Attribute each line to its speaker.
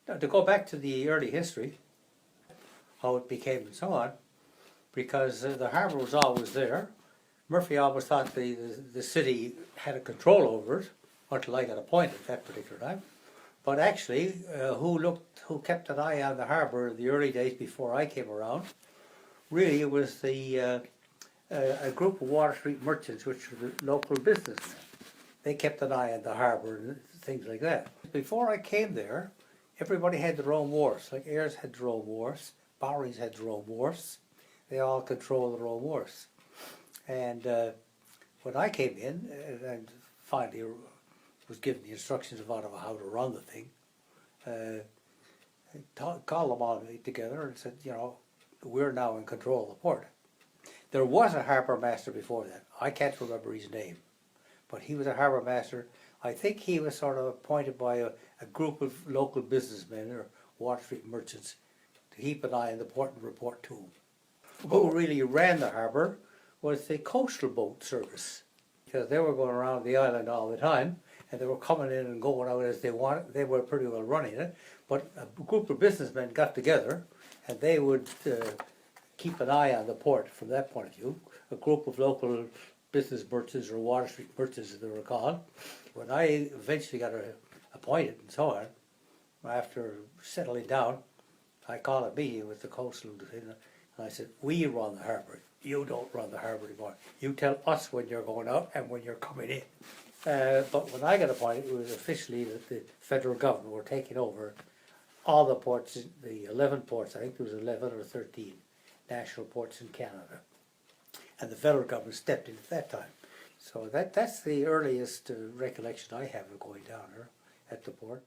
Speaker 1: Now, to go back to the early history, how it became and so on, because the harbour was always there. Murphy always thought the city had a control over it until I got appointed at that particular time. But actually, who kept an eye on the harbour in the early days before I came around, really it was a group of Water Street merchants, which were the local businessmen. They kept an eye on the harbour and things like that. Before I came there, everybody had their own wharfs. Like Ayres had their own wharfs, Bowery's had their own wharfs. They all controlled their own wharfs. And when I came in and finally was given the instructions about how to run the thing, I called them all together and said, you know, we're now in control of the port. There was a harbour master before that. I can't remember his name, but he was a harbour master. I think he was sort of appointed by a group of local businessmen or Water Street merchants to keep an eye on the port and report to him. Who really ran the harbour was the coastal boat service, because they were going around the island all the time and they were coming in and going out as they wanted. They were pretty well running it, but a group of businessmen got together and they would keep an eye on the port from that point of view. A group of local business merchants or Water Street merchants as they were called. When I eventually got appointed and so on, after settling down, I called a meeting with the coastal division and I said, we run the harbour. You don't run the harbour anymore. You tell us when you're going out and when you're coming in. But when I got appointed, it was officially that the federal government were taking over all the ports, the 11 ports, I think there was 11 or 13 national ports in Canada. And the federal government stepped in at that time. So that's the earliest recollection I have of going down there at the port.